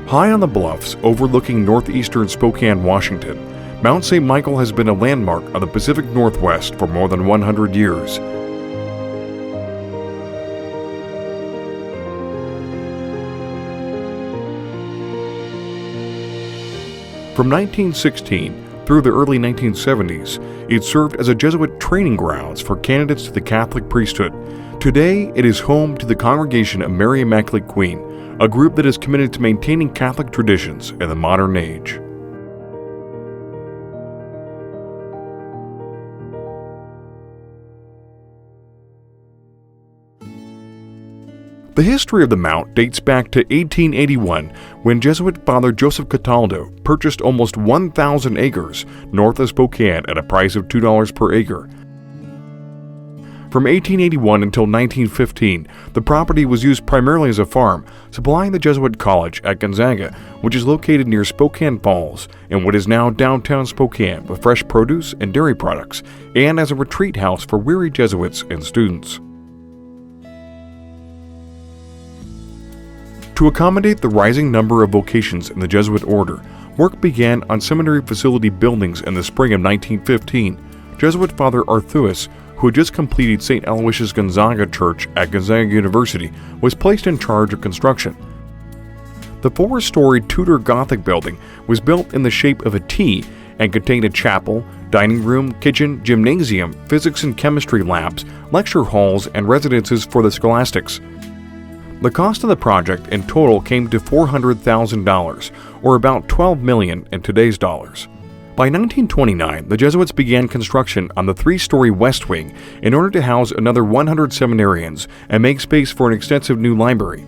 High on the bluffs overlooking northeastern Spokane, Washington, Mount St. Michael has been a landmark of the Pacific Northwest for more than 100 years. From 1916 through the early 1970s, it served as a Jesuit training grounds for candidates to the Catholic priesthood. Today, it is home to the Congregation of Mary Immaculate Queen, a group that is committed to maintaining Catholic traditions in the modern age. The history of the mount dates back to 1881, when Jesuit Father Joseph Cataldo purchased almost 1,000 acres north of Spokane at a price of $2 per acre. From 1881 until 1915, the property was used primarily as a farm, supplying the Jesuit College at Gonzaga, which is located near Spokane Falls in what is now downtown Spokane, with fresh produce and dairy products, and as a retreat house for weary Jesuits and students. To accommodate the rising number of vocations in the Jesuit order, work began on seminary facility buildings in the spring of 1915. Jesuit Father Arthuis, who had just completed St. Aloysius Gonzaga Church at Gonzaga University, was placed in charge of construction. The four-story Tudor Gothic building was built in the shape of a T and contained a chapel, dining room, kitchen, gymnasium, physics and chemistry labs, lecture halls, and residences for the scholastics. The cost of the project in total came to $400,000, or about $12 million in today's dollars. By 1929, the Jesuits began construction on the three-story West Wing in order to house another 100 seminarians and make space for an extensive new library.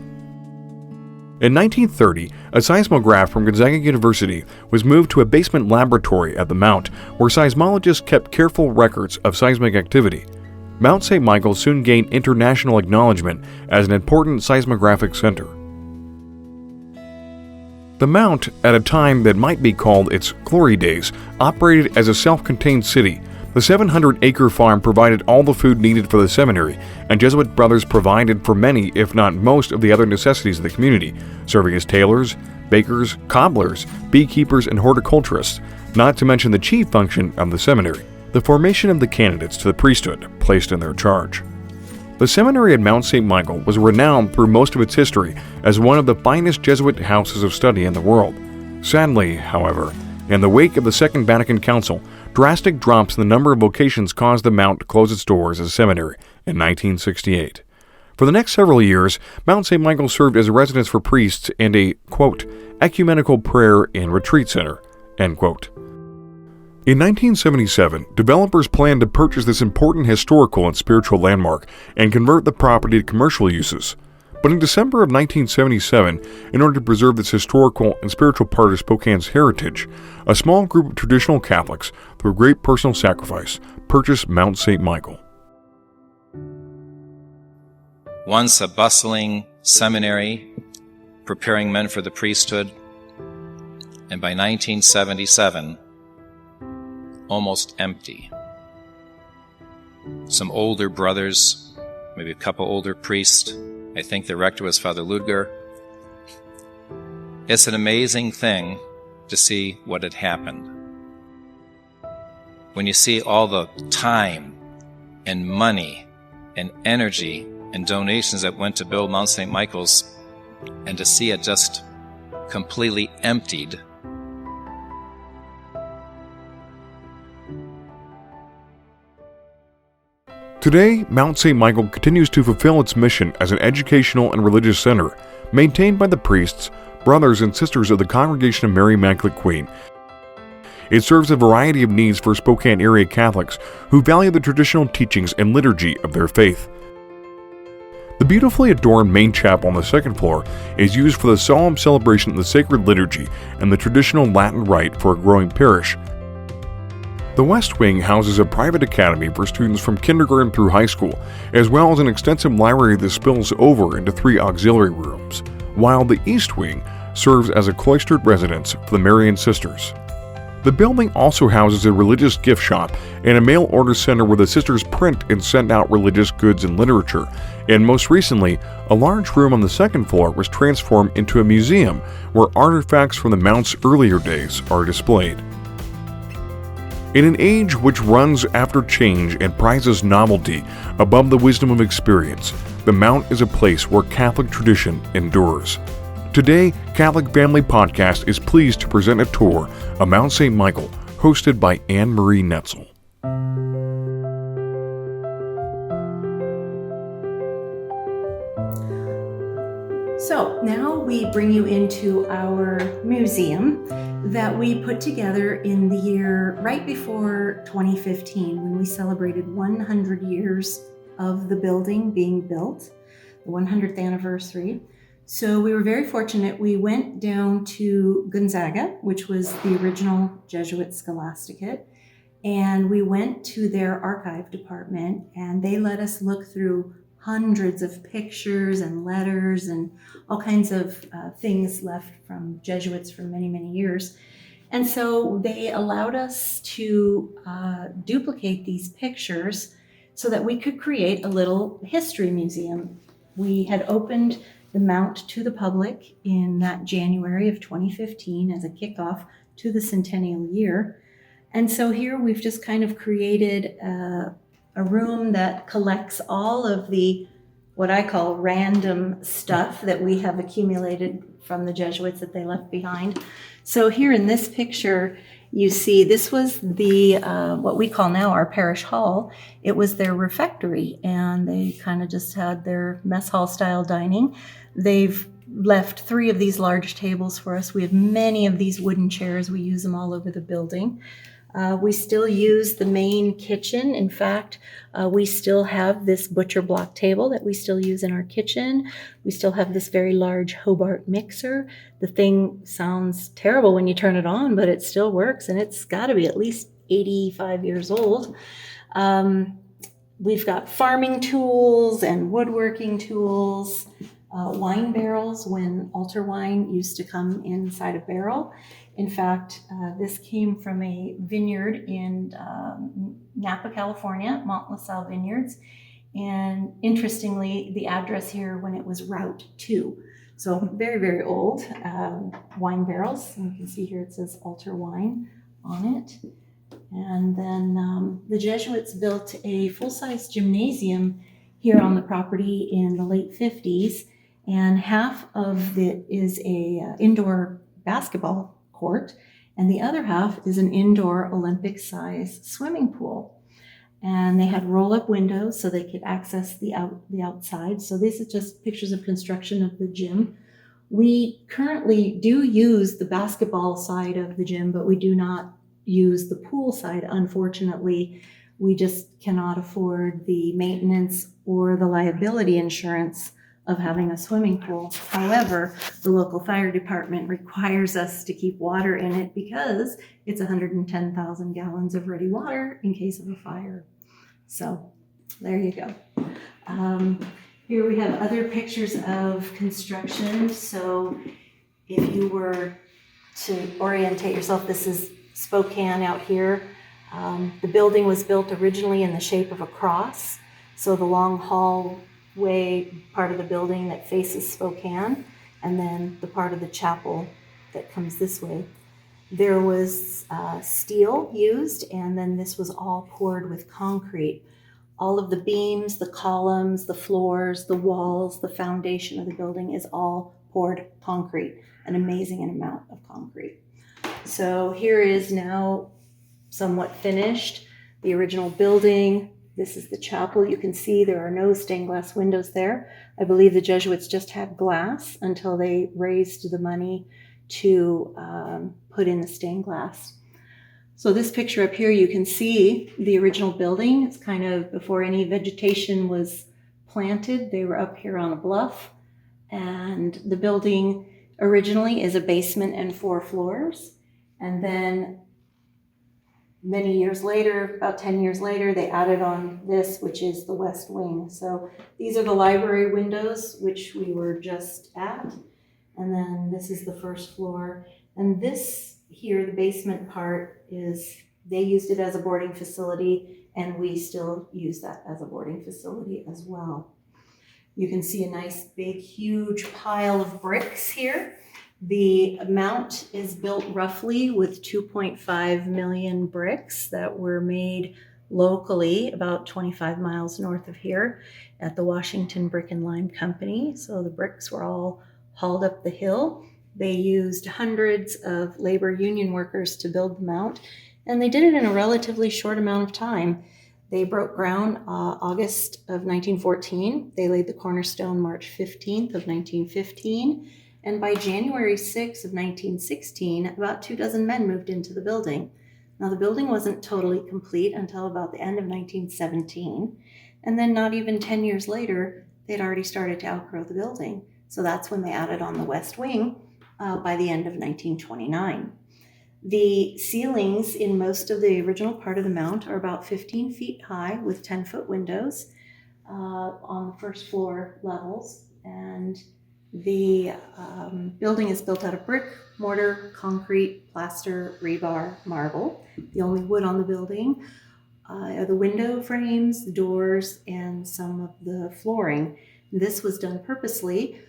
In 1930, a seismograph from Gonzaga University was moved to a basement laboratory at the Mount, where seismologists kept careful records of seismic activity. Mount St. Michael soon gained international acknowledgement as an important seismographic center. The Mount, at a time that might be called its glory days, operated as a self-contained city. The 700-acre farm provided all the food needed for the seminary, and Jesuit brothers provided for many, if not most, of the other necessities of the community, serving as tailors, bakers, cobblers, beekeepers, and horticulturists, not to mention the chief function of the seminary, the formation of the candidates to the priesthood placed in their charge. The seminary at Mount St. Michael was renowned through most of its history as one of the finest Jesuit houses of study in the world. Sadly, however, in the wake of the Second Vatican Council, drastic drops in the number of vocations caused the Mount to close its doors as a seminary in 1968. For the next several years, Mount St. Michael served as a residence for priests and a, quote, ecumenical prayer and retreat center, end quote. In 1977, developers planned to purchase this important historical and spiritual landmark and convert the property to commercial uses. But in December of 1977, in order to preserve this historical and spiritual part of Spokane's heritage, a small group of traditional Catholics, through great personal sacrifice, purchased Mount St. Michael. Once a bustling seminary preparing men for the priesthood, and by 1977, almost empty. Some older brothers, maybe a couple older priests. I think the rector was Father Ludger. It's an amazing thing to see what had happened. When you see all the time and money and energy and donations that went to build Mount St. Michael's, and to see it just completely emptied. Today, Mount St. Michael continues to fulfill its mission as an educational and religious center, maintained by the priests, brothers, and sisters of the Congregation of Mary Immaculate Queen. It serves a variety of needs for Spokane area Catholics who value the traditional teachings and liturgy of their faith. The beautifully adorned main chapel on the second floor is used for the solemn celebration of the sacred liturgy and the traditional Latin rite for a growing parish. The West Wing houses a private academy for students from kindergarten through high school, as well as an extensive library that spills over into 3 auxiliary rooms, while the East Wing serves as a cloistered residence for the Marian sisters. The building also houses a religious gift shop and a mail order center where the sisters print and send out religious goods and literature. And most recently, a large room on the second floor was transformed into a museum where artifacts from the Mount's earlier days are displayed. In an age which runs after change and prizes novelty above the wisdom of experience, the Mount is a place where Catholic tradition endures. Today, Catholic Family Podcast is pleased to present a tour of Mount St. Michael, hosted by Ann-Marie Netzel. So now we bring you into our museum that we put together in the year right before 2015, when we celebrated 100 years of the building being built, the 100th anniversary. So we were very fortunate. We went down to Gonzaga, which was the original Jesuit scholasticate, and we went to their archive department, and they let us look through hundreds of pictures and letters and all kinds of things left from Jesuits for many, many years. And so they allowed us to duplicate these pictures so that we could create a little history museum. We had opened the Mount to the public in that January of 2015 as a kickoff to the centennial year. And so here we've just kind of created a room that collects all of the, what I call random stuff that we have accumulated from the Jesuits that they left behind. So here in this picture, you see this was the what we call now our parish hall. It was their refectory, and they kind of just had their mess hall style dining. They've left 3 of these large tables for us. We have many of these wooden chairs. We use them all over the building. We still use the main kitchen. In fact, we still have this butcher block table that we still use in our kitchen. We still have this very large Hobart mixer. The thing sounds terrible when you turn it on, but it still works, and it's got to be at least 85 years old. We've got farming tools and woodworking tools, wine barrels when altar wine used to come inside a barrel. In fact, this came from a vineyard in Napa, California, Mont LaSalle Vineyards. And interestingly, the address here when it was Route 2. So very, very old wine barrels. And you can see here it says altar wine on it. And then the Jesuits built a full-size gymnasium here on the property in the late 50s. And half of it is a indoor basketball court, and the other half is an indoor Olympic-size swimming pool. And they had roll-up windows so they could access the outside. So this is just pictures of construction of the gym. We currently do use the basketball side of the gym, but we do not use the pool side. Unfortunately, we just cannot afford the maintenance or the liability insurance of having a swimming pool. However, the local fire department requires us to keep water in it because it's 110,000 gallons of ready water in case of a fire. So there you go. Here we have other pictures of construction. So if you were to orientate yourself, this is Spokane out here. The building was built originally in the shape of a cross. So the long hallway part of the building that faces Spokane, and then the part of the chapel that comes this way. There was steel used, and then this was all poured with concrete. All of the beams, the columns, the floors, the walls, the foundation of the building is all poured concrete, an amazing amount of concrete. So here is now somewhat finished, the original building. This is the chapel. You can see there are no stained glass windows there. I believe the Jesuits just had glass until they raised the money to put in the stained glass. So this picture up here, you can see the original building. It's kind of before any vegetation was planted. They were up here on a bluff. And the building originally is a basement and 4 floors. And then many years later, about 10 years later, they added on this, which is the west wing. So these are the library windows, which we were just at. And then this is the first floor. And this here, the basement part they used it as a boarding facility, and we still use that as a boarding facility as well. You can see a nice big huge pile of bricks here. The mount is built roughly with 2.5 million bricks that were made locally about 25 miles north of here at the Washington Brick and Lime Company. So the bricks were all hauled up the hill. They used hundreds of labor union workers to build the mount, and they did it in a relatively short amount of time. They broke ground August of 1914. They laid the cornerstone March 15th of 1915. And by January 6th of 1916, about 24 men moved into the building. Now, the building wasn't totally complete until about the end of 1917. And then not even 10 years later, they'd already started to outgrow the building. So that's when they added on the west wing by the end of 1929. The ceilings in most of the original part of the mount are about 15 feet high with 10-foot windows on the first floor levels. And the building is built out of brick, mortar, concrete, plaster, rebar, marble. The only wood on the building are the window frames, the doors, and some of the flooring. This was done purposely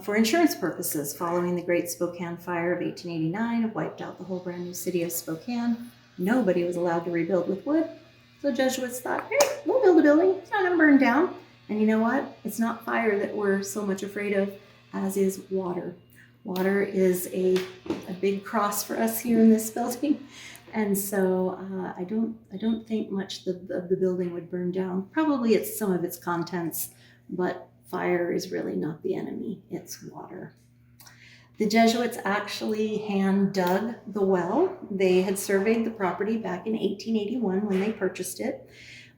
for insurance purposes. Following the Great Spokane Fire of 1889, it wiped out the whole brand new city of Spokane. Nobody was allowed to rebuild with wood. So Jesuits thought, hey, we'll build a building. It's not going to burn down. And you know what? It's not fire that we're so much afraid of, as is water. Water is a big cross for us here in this building. And so I don't think much of the building would burn down. Probably it's some of its contents, but fire is really not the enemy, it's water. The Jesuits actually hand dug the well. They had surveyed the property back in 1881 when they purchased it.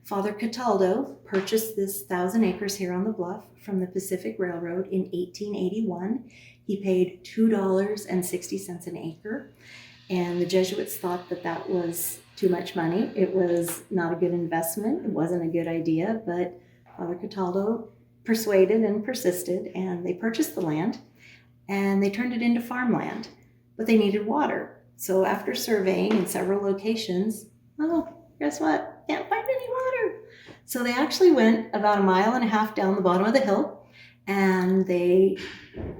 Father Cataldo purchased this 1,000 acres here on the bluff from the Pacific Railroad in 1881. He paid $2.60 an acre, and the Jesuits thought that was too much money. It was not a good investment. It wasn't a good idea, but Father Cataldo persuaded and persisted, and they purchased the land and they turned it into farmland, but they needed water. So after surveying in several locations, guess what? Can't find any water. So they actually went about 1.5 miles down the bottom of the hill, and they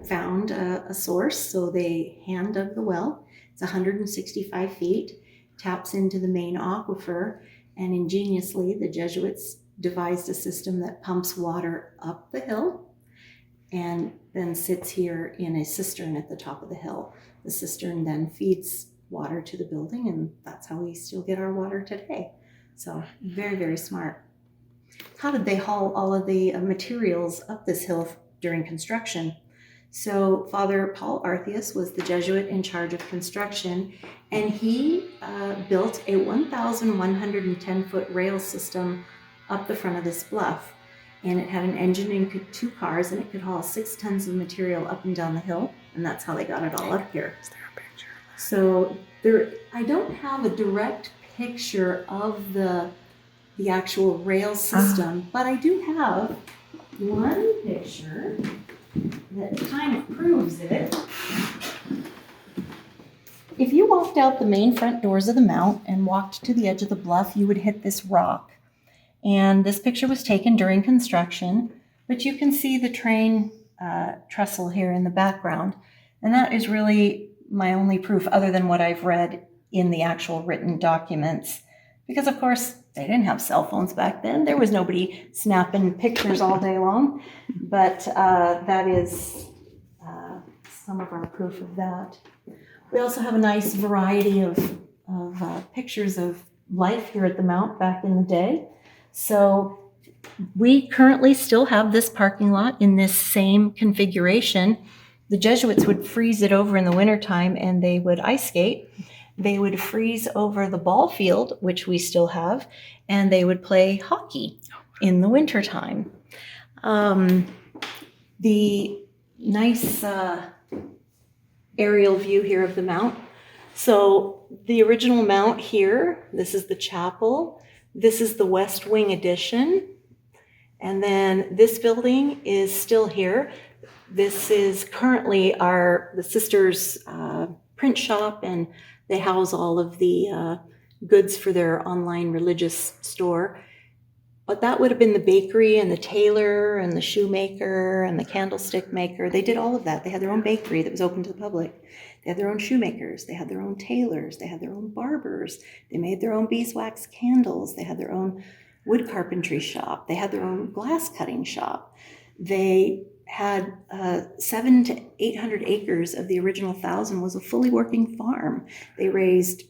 found a source. So they hand dug the well. It's 165 feet, taps into the main aquifer, and ingeniously the Jesuits devised a system that pumps water up the hill and then sits here in a cistern at the top of the hill. The cistern then feeds water to the building, and that's how we still get our water today. So very, very smart. How did they haul all of the materials up this hill during construction? So Father Paul Arthius was the Jesuit in charge of construction, and he built a 1,110-foot rail system up the front of this bluff. And it had an engine and 2 cars, and it could haul 6 tons of material up and down the hill, and that's how they got it all up here. Is there a picture? So I don't have a direct picture of the actual rail system, but I do have one picture that kind of proves it. If you walked out the main front doors of the mount and walked to the edge of the bluff, you would hit this rock. And this picture was taken during construction, but you can see the train trestle here in the background. And that is really my only proof, other than what I've read in the actual written documents. Because of course, they didn't have cell phones back then. There was nobody snapping pictures all day long. But that is some of our proof of that. We also have a nice variety of pictures of life here at the Mount back in the day. So we currently still have this parking lot in this same configuration. The Jesuits would freeze it over in the wintertime, and they would ice skate. They would freeze over the ball field, which we still have, and they would play hockey in the wintertime. The nice aerial view here of the Mount. So the original Mount here, this is the chapel. This is the West Wing addition. And then this building is still here. This is currently the sisters' print shop, and they house all of the goods for their online religious store. But that would have been the bakery and the tailor and the shoemaker and the candlestick maker. They did all of that. They had their own bakery that was open to the public. They had their own shoemakers. They had their own tailors. They had their own barbers. They made their own beeswax candles. They had their own wood carpentry shop. They had their own glass cutting shop. They had 700 to 800 acres of the original 1,000 was a fully working farm. They raised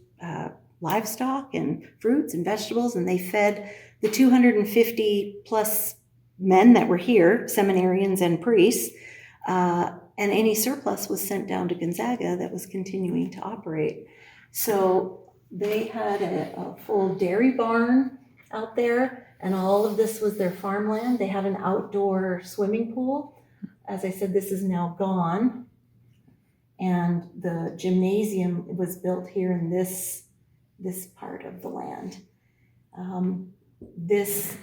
livestock and fruits and vegetables, and they fed the 250 plus men that were here, seminarians and priests, and any surplus was sent down to Gonzaga that was continuing to operate. So they had a full dairy barn out there, and all of this was their farmland. They had an outdoor swimming pool. As I said, this is now gone. And the gymnasium was built here in this part of the land. This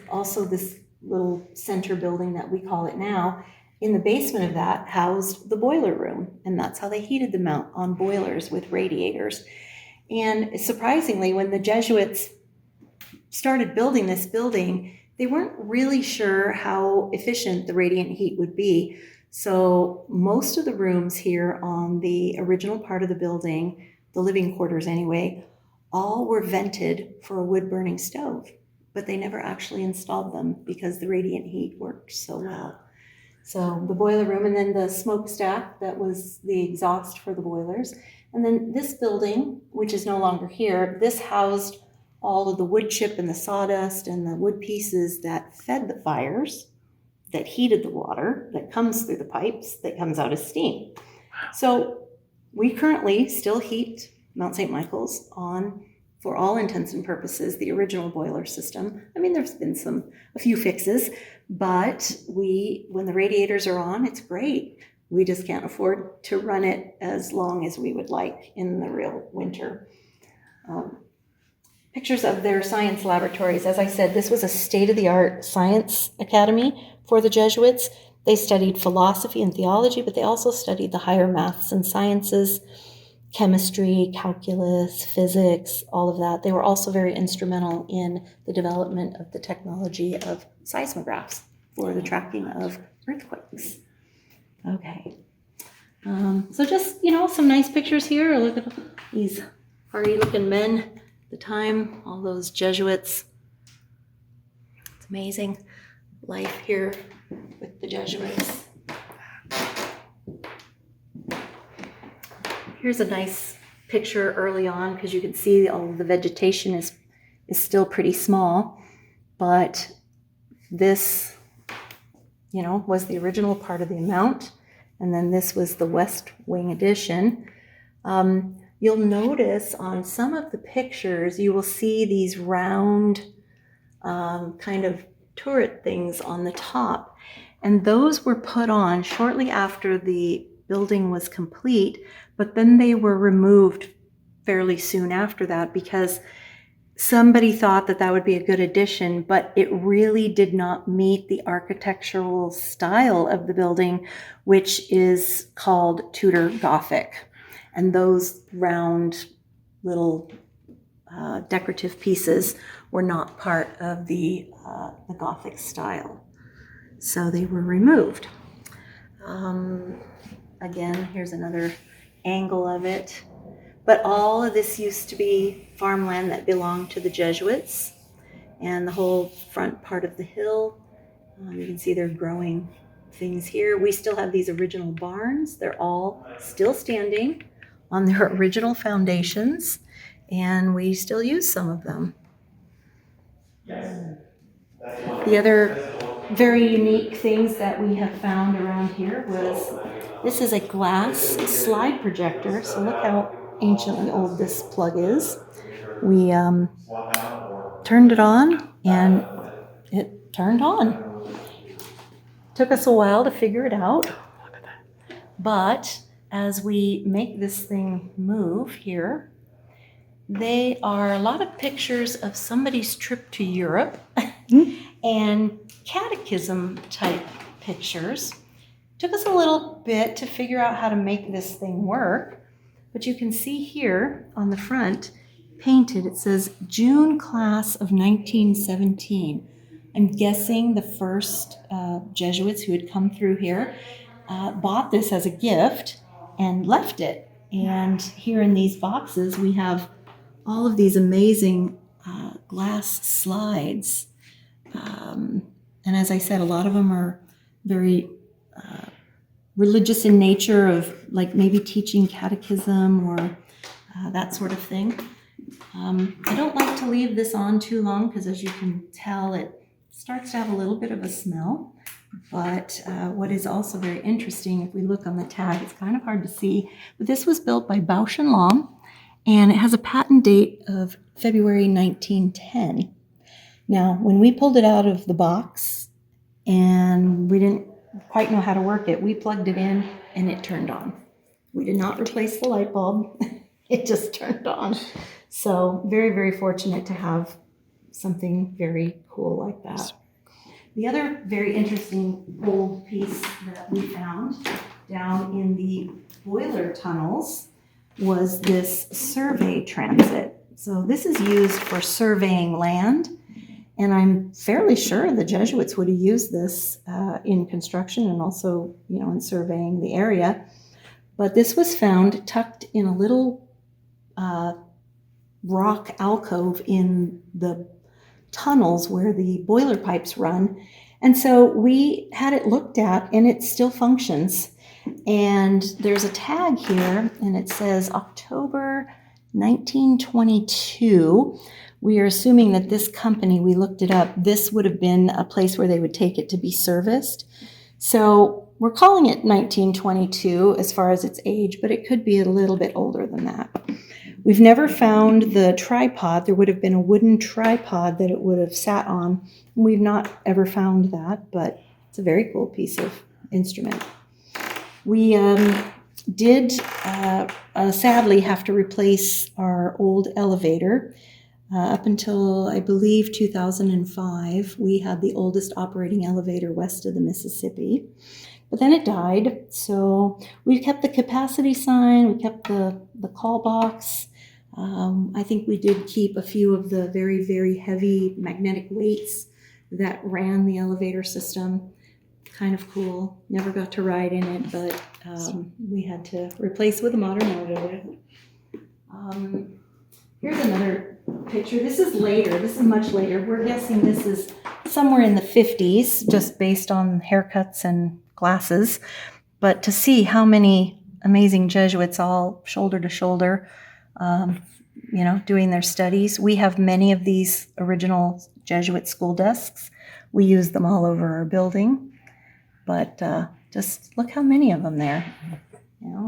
little center building that we call it now, in the basement of that housed the boiler room, and that's how they heated them out, on boilers with radiators. And surprisingly, when the Jesuits started building this building, they weren't really sure how efficient the radiant heat would be. So most of the rooms here on the original part of the building, the living quarters anyway, all were vented for a wood-burning stove. But they never actually installed them because the radiant heat worked so well. So the boiler room, and then the smokestack, that was the exhaust for the boilers. And then this building, which is no longer here, this housed all of the wood chip and the sawdust and the wood pieces that fed the fires, that heated the water, that comes through the pipes, that comes out as steam. So we currently still heat Mount St. Michael's on, for all intents and purposes, the original boiler system. I mean, there's been a few fixes, but when the radiators are on, it's great. We just can't afford to run it as long as we would like in the real winter. Pictures of their science laboratories. As I said, this was a state-of-the-art science academy for the Jesuits. They studied philosophy and theology, but they also studied the higher maths and sciences, chemistry, calculus, physics, all of that. They were also very instrumental in the development of the technology of seismographs for the tracking of earthquakes. Okay. So just, some nice pictures here. Look at these hardy-looking men at the time, all those Jesuits. It's amazing life here with the Jesuits. Here's a nice picture early on, because you can see all of the vegetation is still pretty small, but this, was the original part of the mount, and then this was the west wing addition. You'll notice on some of the pictures, you will see these round kind of turret things on the top, and those were put on shortly after the building was complete, but then they were removed fairly soon after that because somebody thought that would be a good addition, but it really did not meet the architectural style of the building, which is called Tudor Gothic. And those round little decorative pieces were not part of the Gothic style. So they were removed. Again, here's another angle of it. But all of this used to be farmland that belonged to the Jesuits, and the whole front part of the hill. You can see they're growing things here. We still have these original barns. They're all still standing on their original foundations, and we still use some of them. The other very unique things that we have found around here was, this is a glass slide projector. So look how anciently old this plug is. We turned it on and it turned on. Took us a while to figure it out. But as we make this thing move here, they are a lot of pictures of somebody's trip to Europe and catechism type pictures. Took us a little bit to figure out how to make this thing work, But you can see here on the front, painted, it says June class of 1917. I'm guessing the first Jesuits who had come through here bought this as a gift and left it. And here in these boxes, we have all of these amazing glass slides. And as I said, a lot of them are very religious in nature, of like maybe teaching catechism or that sort of thing. I don't like to leave this on too long because, as you can tell, it starts to have a little bit of a smell. But what is also very interesting, if we look on the tag, it's kind of hard to see, but this was built by Bausch & Lomb, and it has a patent date of February 1910. Now, when we pulled it out of the box and we didn't quite know how to work it, we plugged it in and it turned on. We did not replace the light bulb. It just turned on. So very, very fortunate to have something very cool like that. The other very interesting old piece that we found down in the boiler tunnels was this survey transit. So this is used for surveying land, and I'm fairly sure the Jesuits would have used this in construction and also, in surveying the area. But this was found tucked in a little rock alcove in the tunnels where the boiler pipes run. And so we had it looked at, and it still functions. And there's a tag here, and it says October 1922. We are assuming that this company, we looked it up, this would have been a place where they would take it to be serviced. So we're calling it 1922 as far as its age, but it could be a little bit older than that. We've never found the tripod. There would have been a wooden tripod that it would have sat on. We've not ever found that, but it's a very cool piece of instrument. We did sadly have to replace our old elevator. Up until, I believe, 2005, we had the oldest operating elevator west of the Mississippi. But then it died, so we kept the capacity sign, we kept the call box. I think we did keep a few of the very, very heavy magnetic weights that ran the elevator system. Kind of cool. Never got to ride in it, but we had to replace with a modern elevator. Here's another picture. This is later. This is much later. We're guessing this is somewhere in the 50s, just based on haircuts and glasses. But to see how many amazing Jesuits all shoulder to shoulder, doing their studies. We have many of these original Jesuit school desks. We use them all over our building. But just look how many of them there,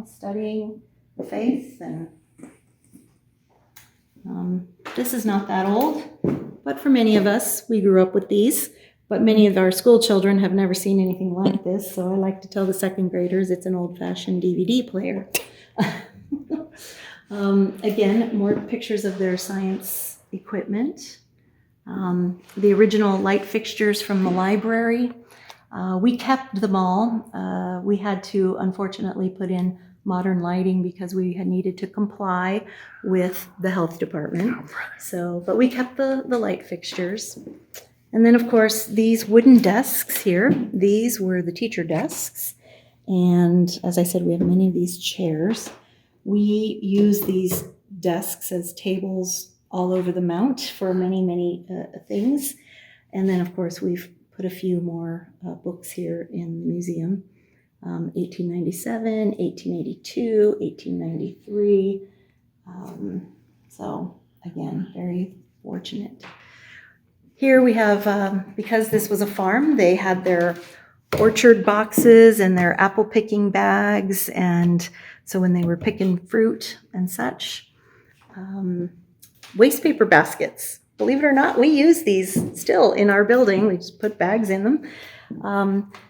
studying the faith. And this is not that old, but for many of us, we grew up with these. But many of our school children have never seen anything like this, so I like to tell the second graders it's an old-fashioned DVD player. Again, more pictures of their science equipment. The original light fixtures from the library. We kept them all. We had to, unfortunately, put in modern lighting because we had needed to comply with the health department. But we kept the light fixtures. And then, of course, these wooden desks here, these were the teacher desks. And as I said, we have many of these chairs. We use these desks as tables all over the mount for many, many things. And then, of course, we've put a few more books here in the museum. 1897, 1882, 1893. So, again, very fortunate. Here we have, because this was a farm, they had their orchard boxes and their apple picking bags, and so when they were picking fruit and such. Waste paper baskets. Believe it or not, we use these still in our building. We just put bags in them.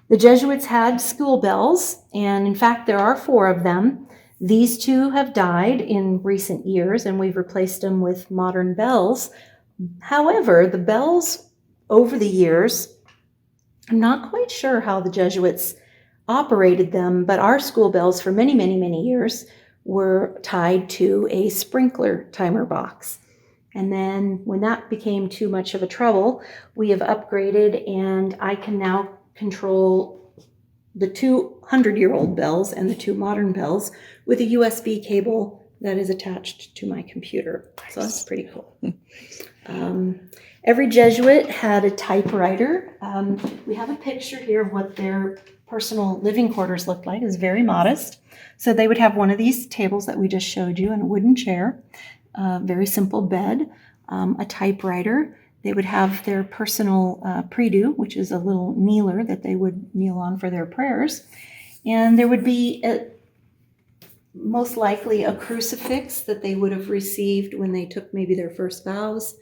The Jesuits had school bells, and in fact, there are 4 of them. These 2 have died in recent years, and we've replaced them with modern bells. However, the bells over the years, I'm not quite sure how the Jesuits operated them, but our school bells for many, many, many years were tied to a sprinkler timer box. And then when that became too much of a trouble, we have upgraded, and I can now control the 200-year-old bells and the 2 modern bells with a USB cable that is attached to my computer. So that's pretty cool. Every Jesuit had a typewriter. We have a picture here of what their personal living quarters looked like. It was very modest. So they would have one of these tables that we just showed you and a wooden chair, a very simple bed, a typewriter. They would have their personal prie-dieu, which is a little kneeler that they would kneel on for their prayers. And there would be most likely a crucifix that they would have received when they took maybe their first vows,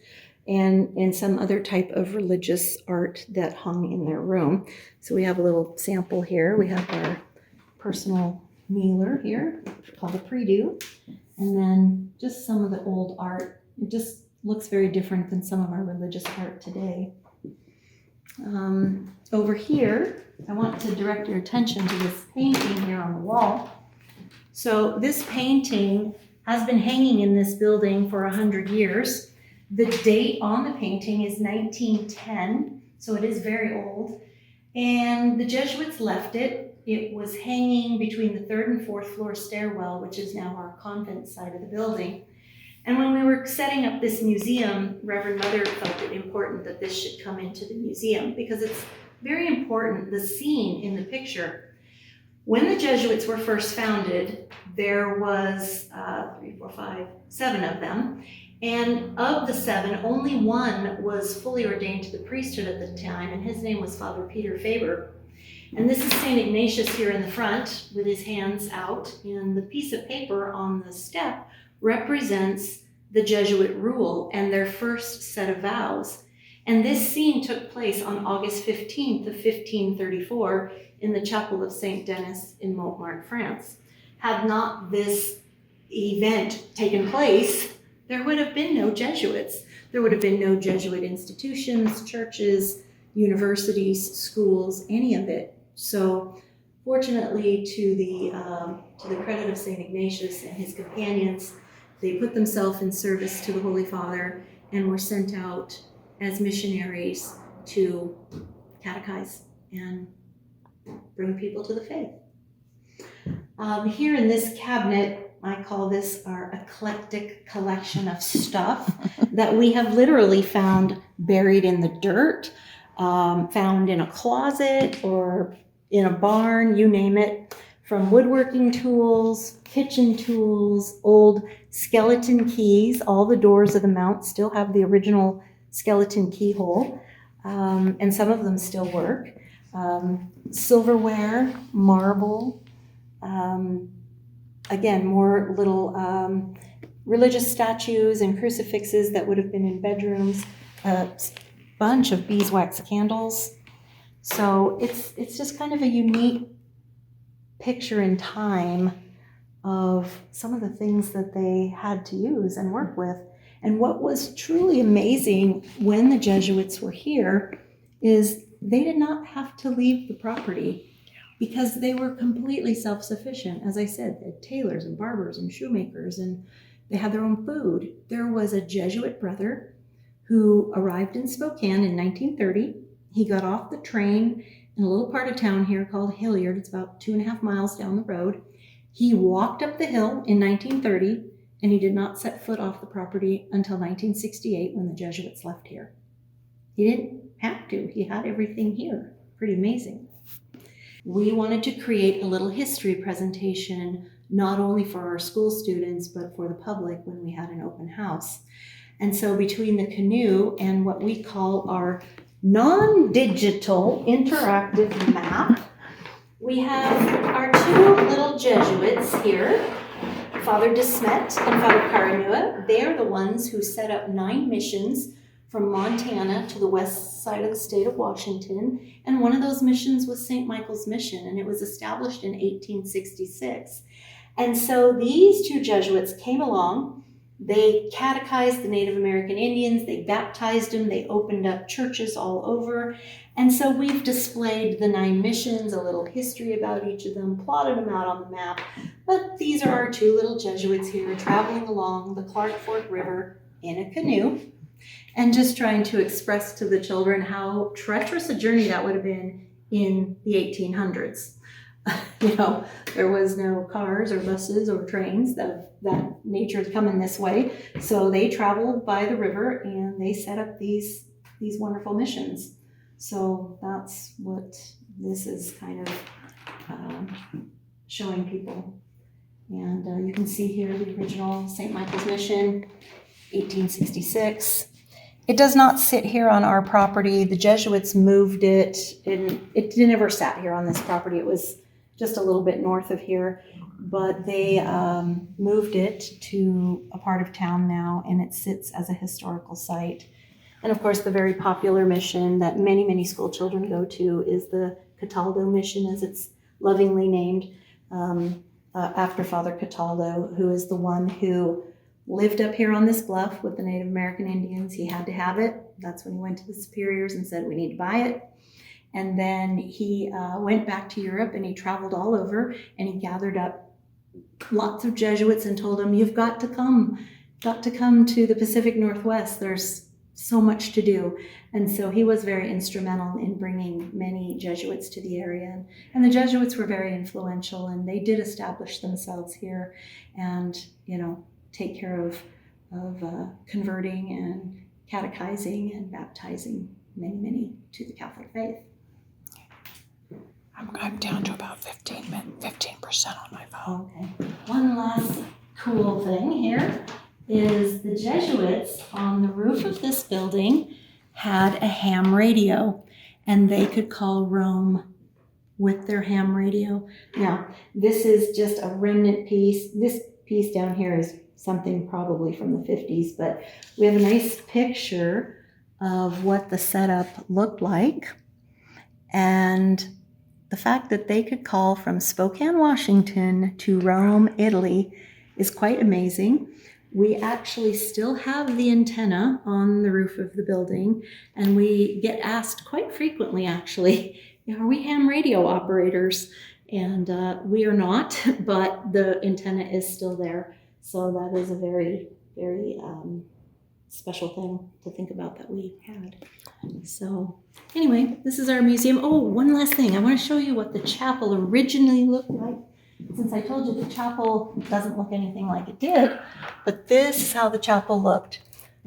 and some other type of religious art that hung in their room. So we have a little sample here. We have our personal kneeler here called a prie-dieu, and then just some of the old art. It just looks very different than some of our religious art today. Over here, I want to direct your attention to this painting here on the wall. So this painting has been hanging in this building for 100 years. The date on the painting is 1910, so it is very old. And the Jesuits left it. It was hanging between the 3rd and 4th floor stairwell, which is now our convent side of the building. And when we were setting up this museum, Reverend Mother felt it important that this should come into the museum because it's very important, the scene in the picture. When the Jesuits were first founded, there was 7 of them. And of the 7, only one was fully ordained to the priesthood at the time, and his name was Father Peter Faber. And this is St. Ignatius here in the front with his hands out, and the piece of paper on the step represents the Jesuit rule and their first set of vows. And this scene took place on August 15th of 1534 in the chapel of St. Denis in Montmartre, France. Had not this event taken place, there would have been no Jesuits. There would have been no Jesuit institutions, churches, universities, schools, any of it. So fortunately, to the credit of St. Ignatius and his companions, they put themselves in service to the Holy Father and were sent out as missionaries to catechize and bring people to the faith. Here in this cabinet, I call this our eclectic collection of stuff that we have literally found buried in the dirt, found in a closet or in a barn, you name it, from woodworking tools, kitchen tools, old skeleton keys. All the doors of the mount still have the original skeleton keyhole, and some of them still work. Silverware, marble, again, more little religious statues and crucifixes that would have been in bedrooms, a bunch of beeswax candles. So it's just kind of a unique picture in time of some of the things that they had to use and work with. And what was truly amazing when the Jesuits were here is they did not have to leave the property because they were completely self-sufficient. As I said, they had tailors and barbers and shoemakers, and they had their own food. There was a Jesuit brother who arrived in Spokane in 1930. He got off the train in a little part of town here called Hilliard. It's about 2.5 miles down the road. He walked up the hill in 1930, and he did not set foot off the property until 1968 when the Jesuits left here. He didn't have to. He had everything here. Pretty amazing. We wanted to create a little history presentation, not only for our school students, but for the public when we had an open house. And so between the canoe and what we call our non-digital interactive map, we have our 2 little Jesuits here, Father de Smet and Father Caranua. They are the ones who set up 9 missions from Montana to the west side of the state of Washington. And one of those missions was St. Michael's Mission, and it was established in 1866. And so these 2 Jesuits came along. They catechized the Native American Indians, they baptized them, they opened up churches all over. And so we've displayed the 9 missions, a little history about each of them, plotted them out on the map. But these are our two little Jesuits here traveling along the Clark Fork River in a canoe and just trying to express to the children how treacherous a journey that would have been in the 1800s. You know, there was no cars or buses or trains that nature coming this way. So they traveled by the river and they set up these wonderful missions. So that's what this is kind of showing people. And you can see here the original St. Michael's Mission, 1866. It does not sit here on our property. The Jesuits moved it, and it never sat here on this property. It was just a little bit north of here, but they moved it to a part of town now, and it sits as a historical site. And of course, the very popular mission that many, many school children go to is the Cataldo mission, as it's lovingly named, after Father Cataldo, who is the one who lived up here on this bluff with the Native American Indians. He had to have it. That's when he went to the superiors and said, we need to buy it. And then he went back to Europe and he traveled all over and he gathered up lots of Jesuits and told them, you've got to come to the Pacific Northwest. There's so much to do. And so he was very instrumental in bringing many Jesuits to the area. And the Jesuits were very influential, and they did establish themselves here and, you know, take care of converting and catechizing and baptizing many to the Catholic faith. I'm down to about 15% on my phone. Okay. One last cool thing here is the Jesuits on the roof of this building had a ham radio, and they could call Rome with their ham radio. Now, this is just a remnant piece. This piece down here is something probably from the 50s, but we have a nice picture of what the setup looked like. And the fact that they could call from Spokane, Washington to Rome, Italy is quite amazing. We actually still have the antenna on the roof of the building, and we get asked quite frequently, actually, are we ham radio operators? And we are not, but the antenna is still there. So that is a very, very special thing to think about that we had. So anyway, this is our museum. Oh, one last thing. I want to show you what the chapel originally looked like. Since I told you the chapel doesn't look anything like it did, but this is how the chapel looked.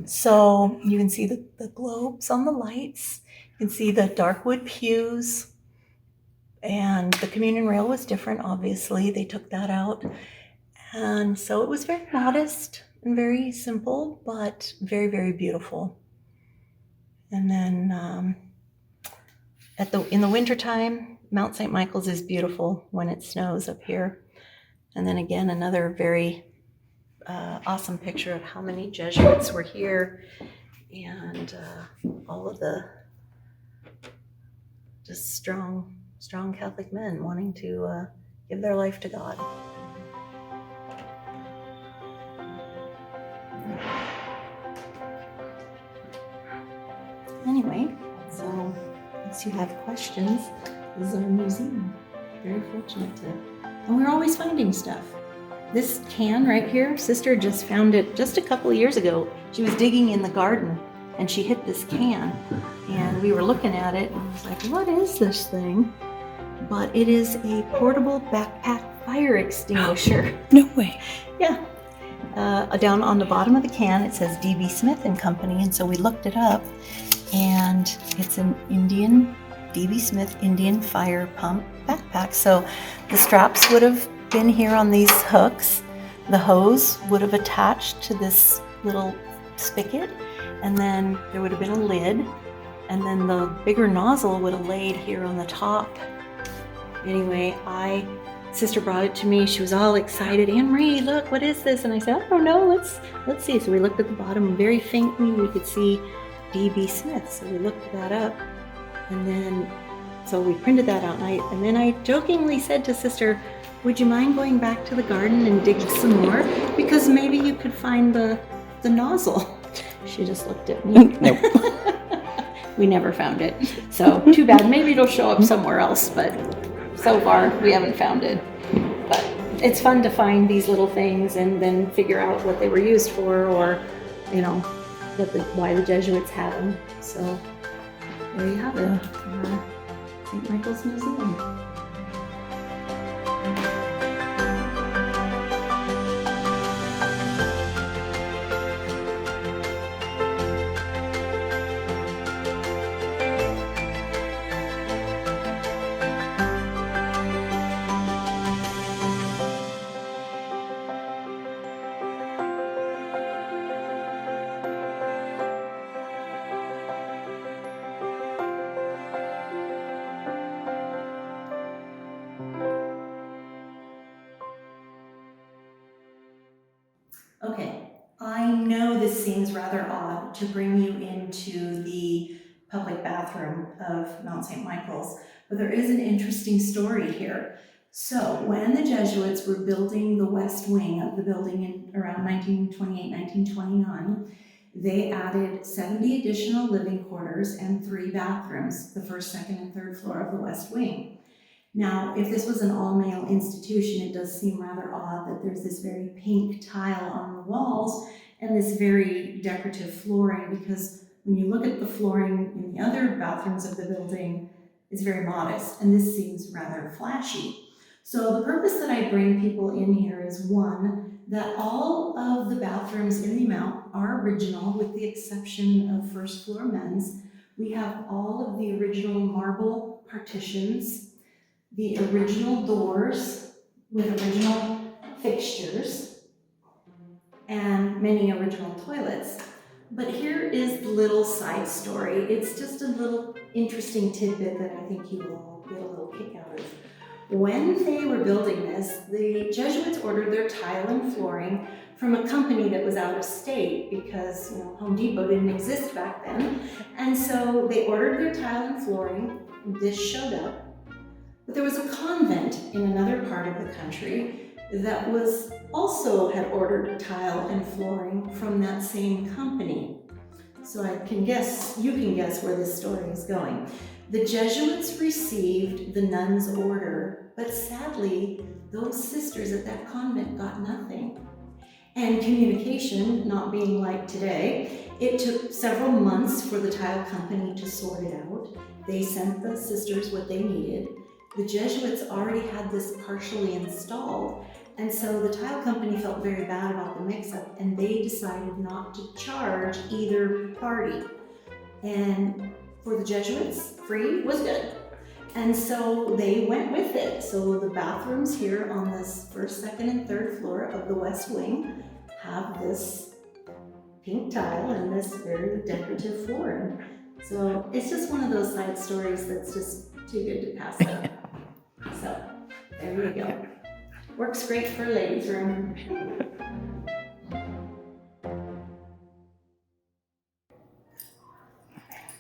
So you can see the globes on the lights. You can see the dark wood pews. And the communion rail was different, obviously. They took that out. And so it was very modest and very simple, but very, very beautiful. And then in the wintertime, Mount St. Michael's is beautiful when it snows up here. And then again, another very awesome picture of how many Jesuits were here and all of the just strong Catholic men wanting to give their life to God. Anyway, so unless you have questions, this is our museum. Very fortunate to, and we're always finding stuff. This can right here, Sister just found it just a couple of years ago. She was digging in the garden and she hit this can, and we were looking at it and I was like, what is this thing? But it is a portable backpack fire extinguisher. No way. Yeah. Down on the bottom of the can, it says D.B. Smith and Company, and so we looked it up, and it's an D.B. Smith Indian fire pump backpack. So the straps would have been here on these hooks. The hose would have attached to this little spigot, and then there would have been a lid, and then the bigger nozzle would have laid here on the top. Anyway, Sister brought it to me. She was all excited. Ann-Marie, look, what is this? And I said, I don't know. Let's see. So we looked at the bottom, and very faintly we could see D.B. Smith. So we looked that up, and then so we printed that out. And then I jokingly said to Sister, would you mind going back to the garden and dig some more? Because maybe you could find the nozzle. She just looked at me. Nope. We never found it. So too bad. Maybe it'll show up somewhere else, but so far we haven't found it. But it's fun to find these little things and then figure out what they were used for, or why the Jesuits had them. So there you have it, St. Michael's Museum. Okay, I know this seems rather odd to bring you into the public bathroom of Mount St. Michael's, but there is an interesting story here. So when the Jesuits were building the west wing of the building in around 1928, 1929, they added 70 additional living quarters and 3 bathrooms, the first, second, and third floor of the west wing. Now, if this was an all-male institution, it does seem rather odd that there's this very pink tile on the walls and this very decorative flooring, because when you look at the flooring in the other bathrooms of the building, it's very modest, and this seems rather flashy. So the purpose that I bring people in here is, one, that all of the bathrooms in the Mount are original with the exception of first floor men's. We have all of the original marble partitions, the original doors with original fixtures, and many original toilets. But here is the little side story. It's just a little interesting tidbit that I think you will get a little kick out of. When they were building this, the Jesuits ordered their tile and flooring from a company that was out of state, because Home Depot didn't exist back then. And so they ordered their tile and flooring. This showed up. But there was a convent in another part of the country that also had ordered tile and flooring from that same company. So you can guess where this story is going. The Jesuits received the nuns' order, but sadly, those sisters at that convent got nothing. And communication, not being like today, it took several months for the tile company to sort it out. They sent the sisters what they needed. The Jesuits already had this partially installed, and so the tile company felt very bad about the mix-up, and they decided not to charge either party. And for the Jesuits, free was good. And so they went with it. So the bathrooms here on this first, second, and third floor of the west wing have this pink tile and this very decorative flooring. So it's just one of those side stories that's just too good to pass up. So there you go. Works great for ladies' room.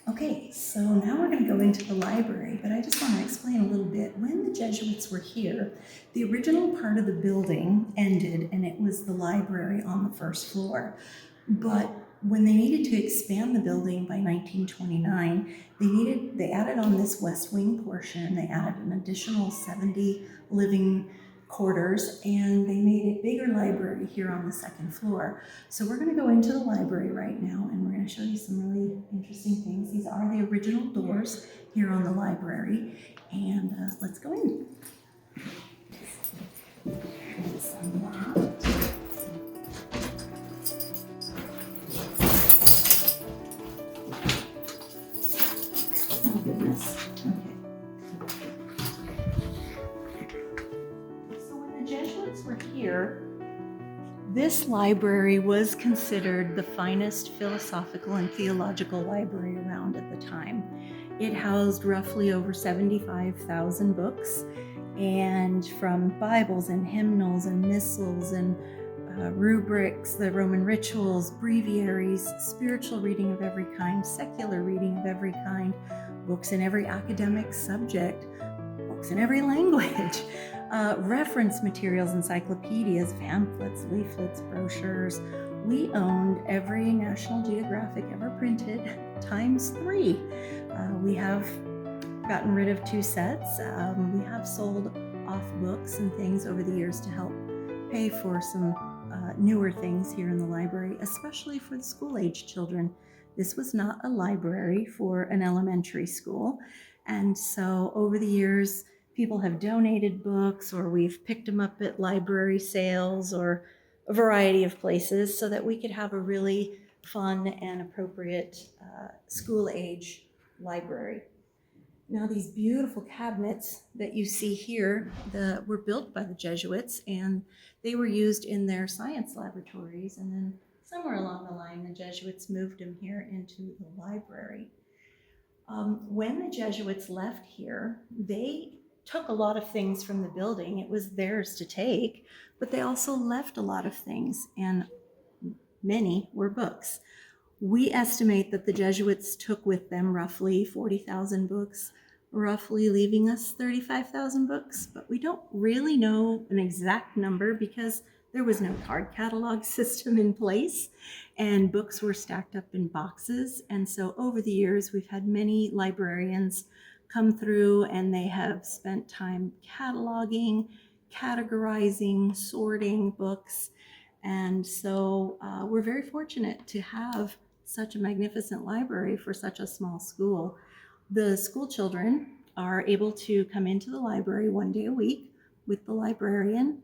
Okay, so now we're going to go into the library, but I just want to explain a little bit. When the Jesuits were here, the original part of the building ended, and it was the library on the first floor. But when they needed to expand the building by 1929, they added on this west wing portion, they added an additional 70 living quarters, and they made a bigger library here on the second floor. So we're going to go into the library right now, and we're going to show you some really interesting things. These are the original doors here on the library, and let's go in. Oh goodness. Okay. So when the Jesuits were here, this library was considered the finest philosophical and theological library around at the time. It housed roughly over 75,000 books, and from Bibles and hymnals and missals and rubrics, the Roman rituals, breviaries, spiritual reading of every kind, secular reading of every kind, books in every academic subject, books in every language, reference materials, encyclopedias, pamphlets, leaflets, brochures. We owned every National Geographic ever printed times 3. We have gotten rid of 2 sets. We have sold off books and things over the years to help pay for some newer things here in the library, especially for the school-age children. This was not a library for an elementary school. And so over the years, people have donated books, or we've picked them up at library sales or a variety of places so that we could have a really fun and appropriate school-age library. Now, these beautiful cabinets that you see here were built by the Jesuits, and they were used in their science laboratories. And then somewhere along the line, the Jesuits moved them here into the library. When the Jesuits left here, they took a lot of things from the building. It was theirs to take, but they also left a lot of things, and many were books. We estimate that the Jesuits took with them roughly 40,000 books, roughly leaving us 35,000 books, but we don't really know an exact number because there was no card catalog system in place, and books were stacked up in boxes. And so over the years, we've had many librarians come through, and they have spent time cataloging, categorizing, sorting books. And so we're very fortunate to have such a magnificent library for such a small school. The school children are able to come into the library 1 day a week with the librarian,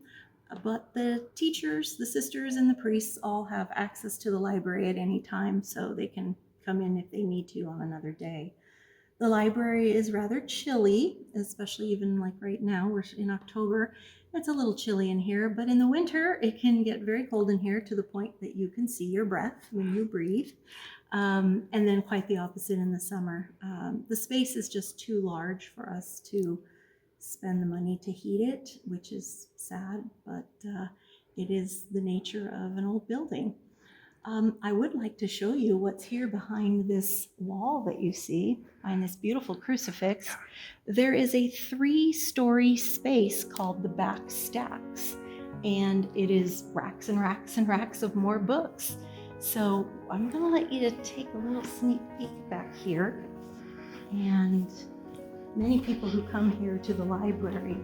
but the teachers, the sisters, and the priests all have access to the library at any time, so they can come in if they need to on another day. The library is rather chilly, especially even like right now, we're in October. It's a little chilly in here, but in the winter, it can get very cold in here to the point that you can see your breath when you breathe. And then quite the opposite in the summer. The space is just too large for us to spend the money to heat it, which is sad, but it is the nature of an old building. I would like to show you what's here behind this wall that you see, behind this beautiful crucifix. There is a 3-story space called the back stacks, and it is racks and racks and racks of more books. So I'm gonna let you take a little sneak peek back here. And many people who come here to the library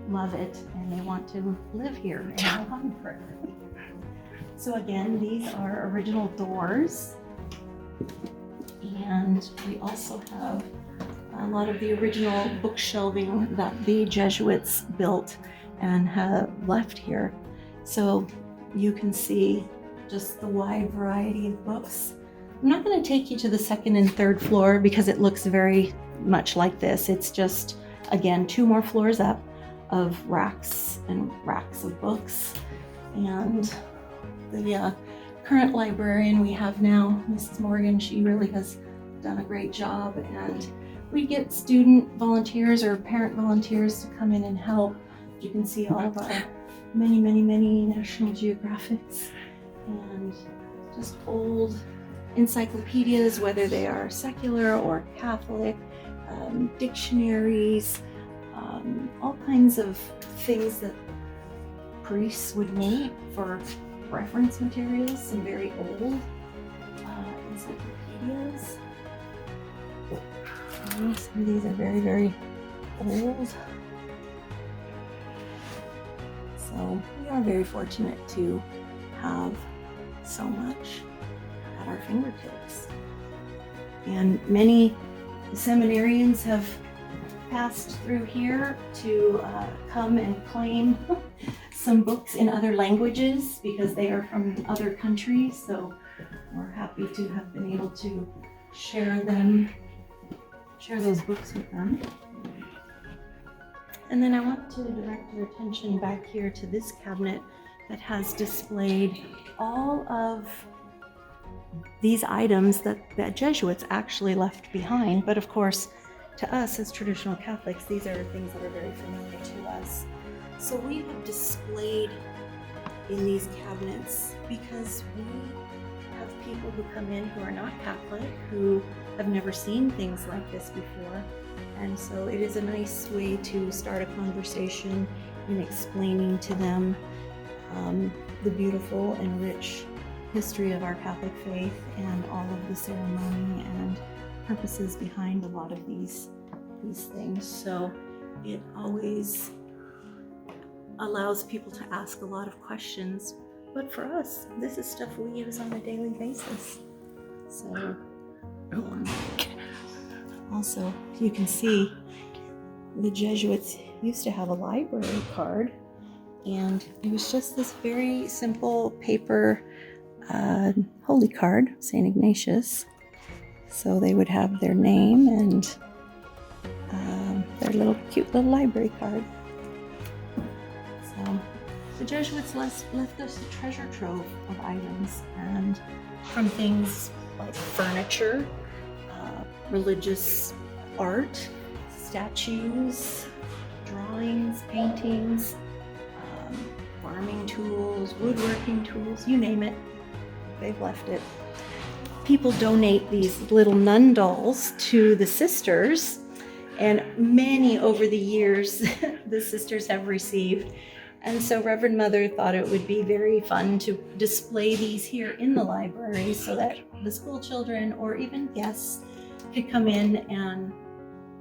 love it, and they want to live here in the library. So again, these are original doors, and we also have a lot of the original bookshelving that the Jesuits built and have left here. So you can see just the wide variety of books. I'm not going to take you to the 2nd and 3rd floor because it looks very much like this. It's just, again, 2 more floors up of racks and racks of books. And the current librarian we have now, Mrs. Morgan, she really has done a great job, and we get student volunteers or parent volunteers to come in and help. You can see all of our many National Geographics and just old encyclopedias, whether they are secular or Catholic, dictionaries, all kinds of things that priests would need for reference materials, some very old encyclopedias. Some of these are very old. So we are very fortunate to have so much at our fingertips. And many seminarians have passed through here to come and claim some books in other languages because they are from other countries. So we're happy to have been able to share those books with them. And then I want to direct your attention back here to this cabinet that has displayed all of these items that the Jesuits actually left behind. But of course, to us as traditional Catholics, these are things that are very familiar to us. So we have displayed in these cabinets because we have people who come in who are not Catholic, who have never seen things like this before. And so it is a nice way to start a conversation in explaining to them the beautiful and rich history of our Catholic faith and all of the ceremony and purposes behind a lot of these things. So it always allows people to ask a lot of questions. But for us, this is stuff we use on a daily basis. So, also, you can see the Jesuits used to have a library card, and it was just this very simple paper holy card, St. Ignatius. So they would have their name and their cute little library card. So the Jesuits left us a treasure trove of items, and from things like furniture, religious art, statues, drawings, paintings, farming tools, woodworking tools, you name it, they've left it. People donate these little nun dolls to the sisters, and many over the years the sisters have received. And so Reverend Mother thought it would be very fun to display these here in the library so that the school children or even guests could come in and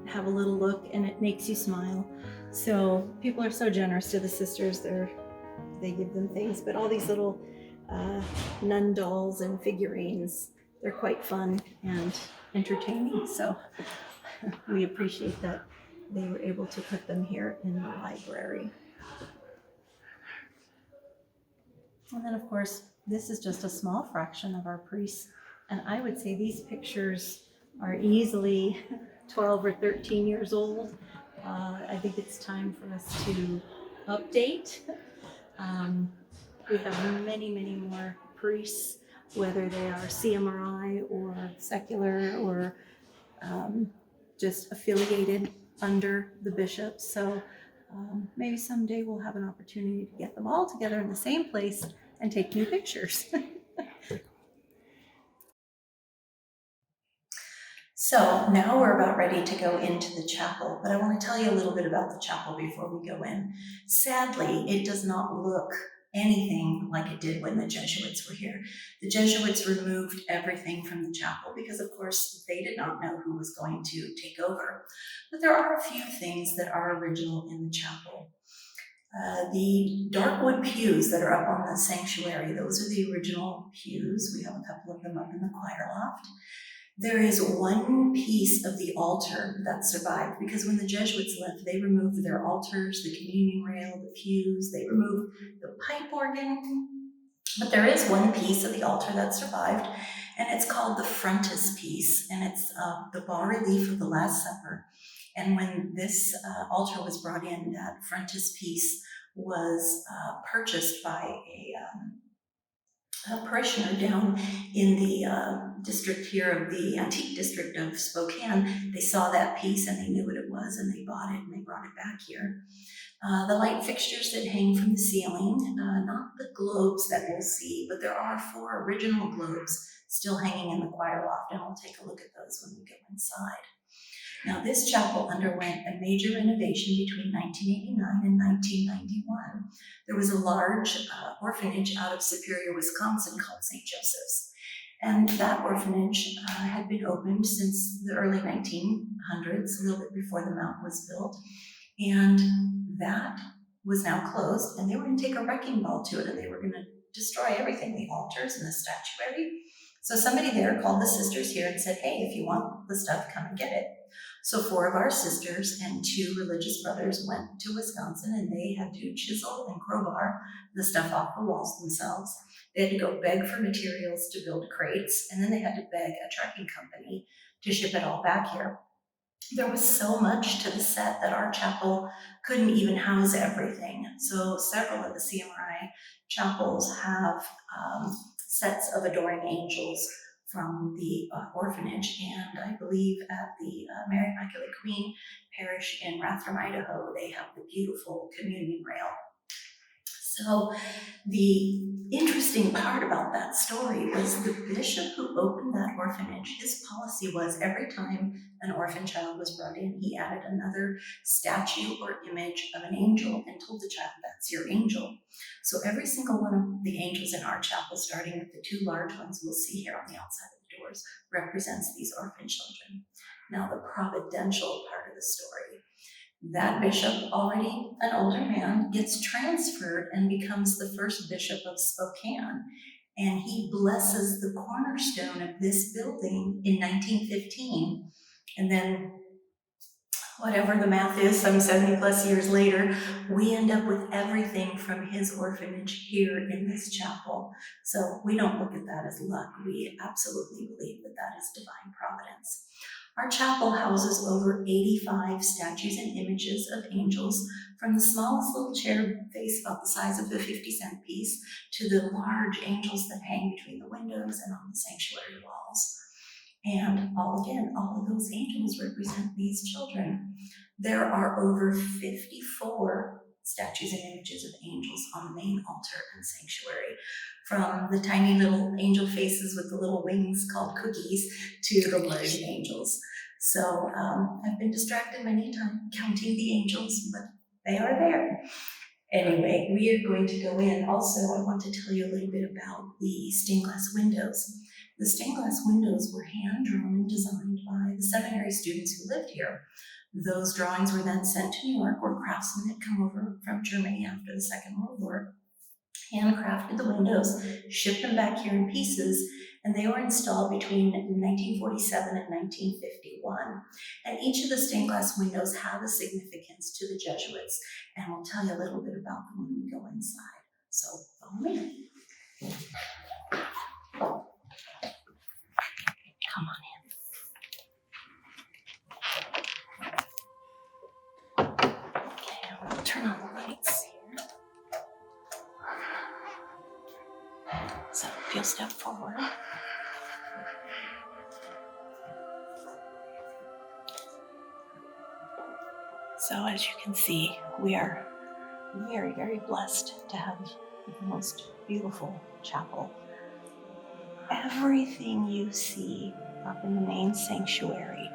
have a little look, and it makes you smile. So people are so generous to the sisters. They give them things, but all these little nun dolls and figurines, they're quite fun and entertaining. So we appreciate that they were able to put them here in the library. And then, of course, this is just a small fraction of our priests. And I would say these pictures are easily 12 or 13 years old. I think it's time for us to update. We have many, many more priests, whether they are CMRI or secular or just affiliated under the bishop. So maybe someday we'll have an opportunity to get them all together in the same place and take new pictures. So now we're about ready to go into the chapel, but I want to tell you a little bit about the chapel before we go in. Sadly, it does not look anything like it did when the Jesuits were here. The Jesuits removed everything from the chapel because, of course, they did not know who was going to take over. But there are a few things that are original in the chapel. The dark wood pews that are up on the sanctuary, those are the original pews. We have a couple of them up in the choir loft. There is one piece of the altar that survived because when the Jesuits left, they removed their altars, the communion rail, the pews, they removed the pipe organ. But there is one piece of the altar that survived, and it's called the frontispiece, and it's the bas-relief of the Last Supper. And when this altar was brought in, that frontispiece was purchased by a parishioner down in the district here of the antique district of Spokane. They saw that piece and they knew what it was, and they bought it and they brought it back here. The light fixtures that hang from the ceiling, not the globes that we'll see, but there are 4 original globes still hanging in the choir loft, and we'll take a look at those when we go inside. Now, this chapel underwent a major renovation between 1989 and 1991. There was a large orphanage out of Superior, Wisconsin called St. Joseph's. And that orphanage had been opened since the early 1900s, a little bit before the mount was built. And that was now closed, and they were going to take a wrecking ball to it, and they were going to destroy everything, the altars and the statuary. So somebody there called the sisters here and said, hey, if you want the stuff, come and get it. So 4 of our sisters and 2 religious brothers went to Wisconsin, and they had to chisel and crowbar the stuff off the walls themselves. They had to go beg for materials to build crates, and then they had to beg a trucking company to ship it all back here. There was so much to the set that our chapel couldn't even house everything. So several of the CMRI chapels have sets of adoring angels from the orphanage, and I believe at the Mary Immaculate Queen Parish in Rathdrum, Idaho, they have the beautiful communion rail. So the interesting part about that story was the bishop who opened that orphanage, his policy was every time an orphan child was brought in, he added another statue or image of an angel and told the child, that's your angel. So every single one of the angels in our chapel, starting with the 2 large ones we'll see here on the outside of the doors, represents these orphan children. Now the providential part of the story. That bishop, already an older man, gets transferred and becomes the first bishop of Spokane. And he blesses the cornerstone of this building in 1915. And then, whatever the math is, some 70 plus years later, we end up with everything from his orphanage here in this chapel. So we don't look at that as luck. We absolutely believe that that is divine providence. Our chapel houses over 85 statues and images of angels, from the smallest little chair face about the size of a 50-cent piece to the large angels that hang between the windows and on the sanctuary walls. And all of those angels represent these children. There are over 54 statues and images of angels on the main altar and sanctuary, from the tiny little angel faces with the little wings called cookies to the large angels. So I've been distracted many times counting the angels, but they are there. Anyway, we are going to go in. Also, I want to tell you a little bit about the stained glass windows. The stained glass windows were hand-drawn and designed by the seminary students who lived here. Those drawings were then sent to New York, where craftsmen had come over from Germany after the Second World War, handcrafted the windows, shipped them back here in pieces, and they were installed between 1947 and 1951. And each of the stained glass windows have a significance to the Jesuits, and we'll tell you a little bit about them when we go inside. So follow me. Come on in. Okay, I'm gonna turn on the lights here. So if you'll step forward. So as you can see, we are very, very blessed to have the most beautiful chapel. Everything you see up in the main sanctuary,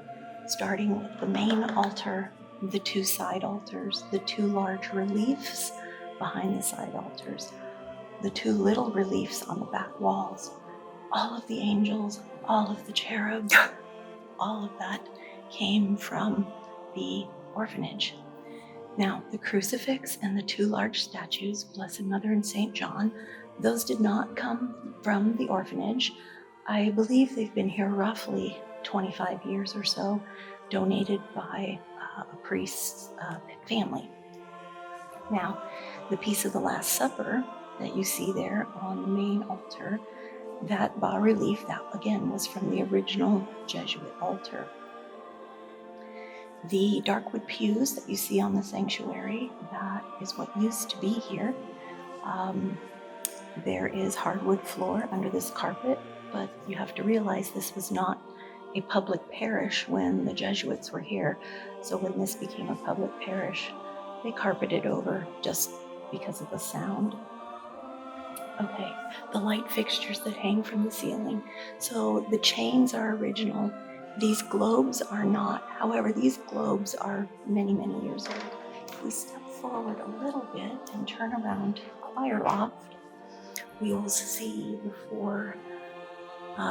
starting with the main altar, the two side altars, the two large reliefs behind the side altars, the two little reliefs on the back walls, all of the angels, all of the cherubs, all of that came from the orphanage. Now, the crucifix and the two large statues, Blessed Mother and St. John, those did not come from the orphanage. I believe they've been here roughly 25 years or so, donated by a priest's family. Now, the piece of the Last Supper that you see there on the main altar, that bas-relief, that again was from the original Jesuit altar. The darkwood pews that you see on the sanctuary, that is what used to be here. There is hardwood floor under this carpet, but you have to realize this was not a public parish when the Jesuits were here. So when this became a public parish, they carpeted over just because of the sound. Okay, the light fixtures that hang from the ceiling. So the chains are original. These globes are not. However, these globes are many, many years old. If we step forward a little bit and turn around to the choir loft, we will see the four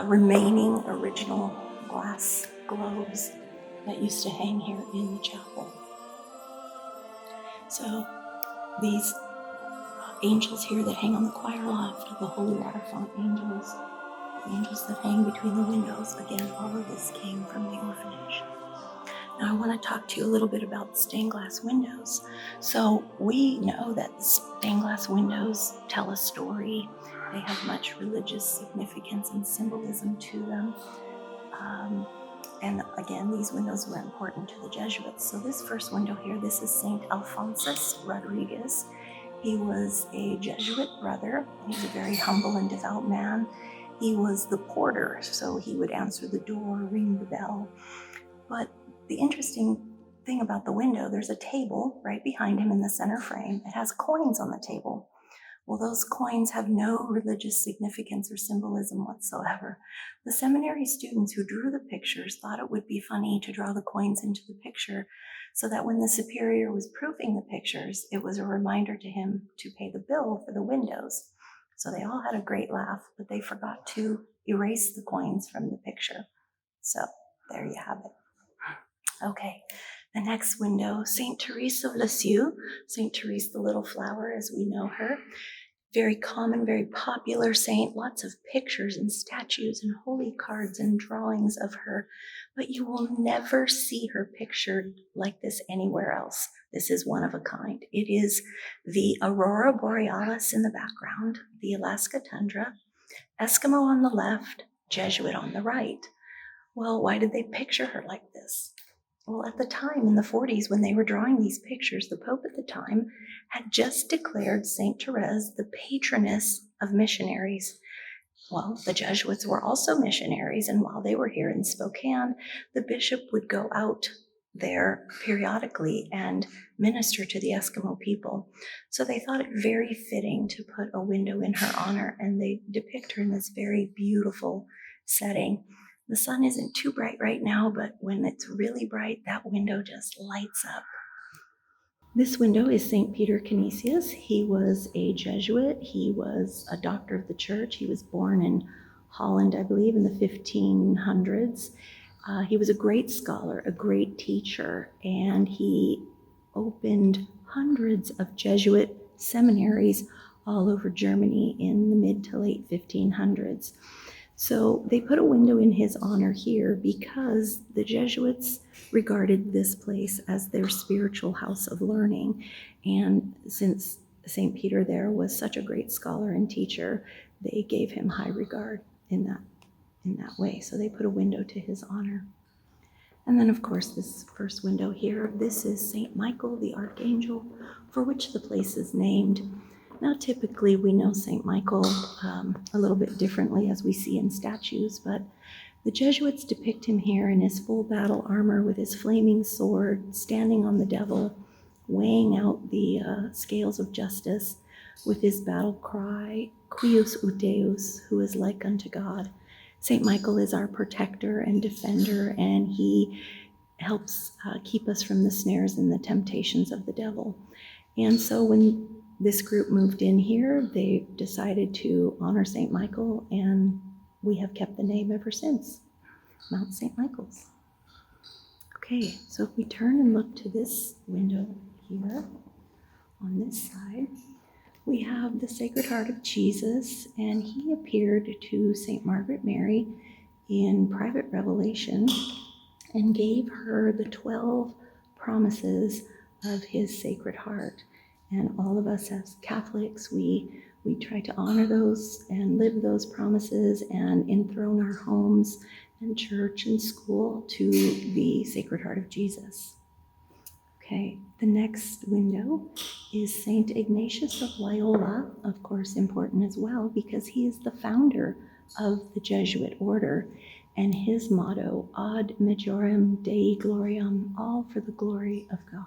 remaining original glass globes that used to hang here in the chapel. So these angels here that hang on the choir loft, the holy water font angels, the angels that hang between the windows, again, all of this came from the orphanage. Now I want to talk to you a little bit about the stained glass windows. So we know that the stained glass windows tell a story. They have much religious significance and symbolism to them. And again, these windows were important to the Jesuits. So this first window here, this is St. Alphonsus Rodriguez. He was a Jesuit brother. He's a very humble and devout man. He was the porter, so he would answer the door, ring the bell. But the interesting thing about the window, there's a table right behind him in the center frame. It has coins on the table. Well, those coins have no religious significance or symbolism whatsoever. The seminary students who drew the pictures thought it would be funny to draw the coins into the picture so that when the superior was proofing the pictures, it was a reminder to him to pay the bill for the windows. So they all had a great laugh, but they forgot to erase the coins from the picture. So there you have it. Okay, The next window, Saint Therese of Lisieux, Saint Therese the Little Flower as we know her. Very common, very popular saint, lots of pictures and statues and holy cards and drawings of her, but you will never see her pictured like this anywhere else. This is one of a kind. It is the Aurora Borealis in the background, the Alaska tundra, Eskimo on the left, Jesuit on the right. Well, why did they picture her like this? Well, at the time in the 40s, when they were drawing these pictures, the Pope at the time had just declared Saint Therese the patroness of missionaries. Well, the Jesuits were also missionaries, and while they were here in Spokane, the bishop would go out there periodically and minister to the Eskimo people. So they thought it very fitting to put a window in her honor, and they depict her in this very beautiful setting. The sun isn't too bright right now, but when it's really bright, that window just lights up. This window is St. Peter Canisius. He was a Jesuit. He was a doctor of the church. He was born in Holland, I believe, in the 1500s. He was a great scholar, a great teacher, and he opened hundreds of Jesuit seminaries all over Germany in the mid to late 1500s. So they put a window in his honor here because the Jesuits regarded this place as their spiritual house of learning. And since St. Peter there was such a great scholar and teacher, they gave him high regard in that way. So they put a window to his honor. And then, of course, this first window here, this is St. Michael, the Archangel, for which the place is named. Now, typically, we know St. Michael a little bit differently as we see in statues, but the Jesuits depict him here in his full battle armor with his flaming sword, standing on the devil, weighing out the scales of justice with his battle cry, Quius ut Deus, who is like unto God. St. Michael is our protector and defender, and he helps keep us from the snares and the temptations of the devil. And so when this group moved in here, they decided to honor St. Michael, and we have kept the name ever since, Mount St. Michael's. Okay, so if we turn and look to this window here, on this side, we have the Sacred Heart of Jesus, and he appeared to St. Margaret Mary in private revelation and gave her the 12 promises of his Sacred Heart. And all of us as Catholics, we try to honor those and live those promises and enthrone our homes and church and school to the Sacred Heart of Jesus. Okay, the next window is Saint Ignatius of Loyola, of course important as well, because he is the founder of the Jesuit order, and his motto, Ad Majorem Dei Gloriam, all for the glory of God.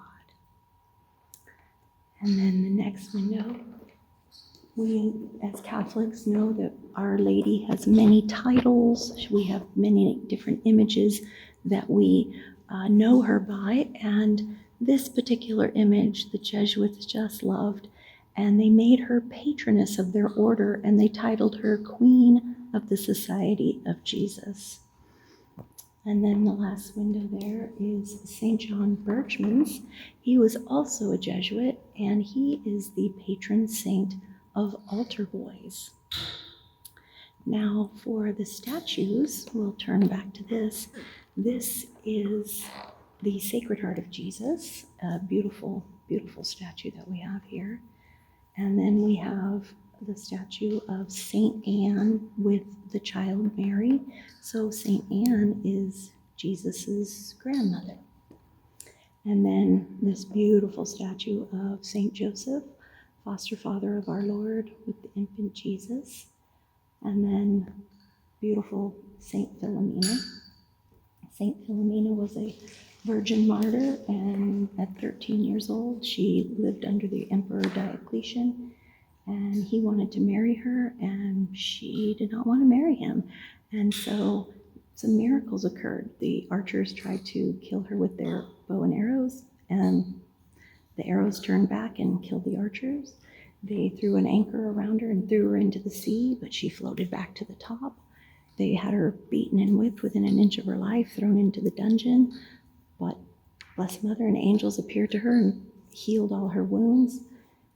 And then the next window, we as Catholics know that Our Lady has many titles. We have many different images that we know her by, and this particular image the Jesuits just loved, and they made her patroness of their order, and they titled her Queen of the Society of Jesus. And then the last window there is St. John Birchmans. He was also a Jesuit, and he is the patron saint of altar boys. Now for the statues, we'll turn back to this. This is the Sacred Heart of Jesus, a beautiful, beautiful statue that we have here. And then we have the statue of Saint Anne with the child Mary. So Saint Anne is Jesus's grandmother. And then this beautiful statue of Saint Joseph, foster father of our Lord, with the infant Jesus. And then beautiful Saint Philomena. Saint Philomena was a virgin martyr, and at 13 years old, she lived under the Emperor Diocletian, and he wanted to marry her, and she did not want to marry him. And so some miracles occurred. The archers tried to kill her with their bow and arrows, and the arrows turned back and killed the archers. They threw an anchor around her and threw her into the sea, but she floated back to the top. They had her beaten and whipped within an inch of her life, thrown into the dungeon, but Blessed Mother and angels appeared to her and healed all her wounds.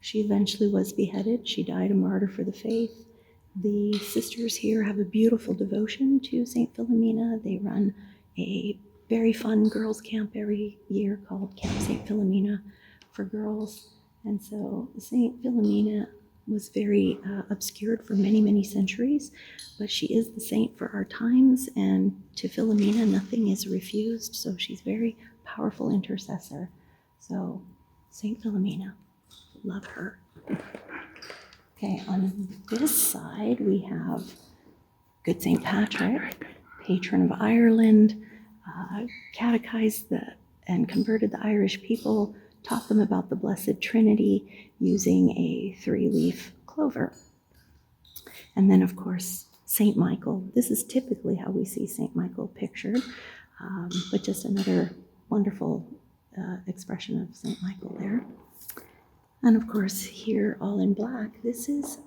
She eventually was beheaded. She died a martyr for the faith. The sisters here have a beautiful devotion to St. Philomena. They run a very fun girls' camp every year called Camp St. Philomena for girls. And so St. Philomena was very obscured for many, many centuries, but she is the saint for our times, and to Philomena nothing is refused, so she's a very powerful intercessor. So St. Philomena, love her. Okay, on this side we have good St. Patrick, patron of Ireland, catechized and converted the Irish people, taught them about the Blessed Trinity using a 3-leaf clover. And then, of course, St. Michael. This is typically how we see St. Michael pictured, but just another wonderful expression of St. Michael there. And of course, here, all in black, this is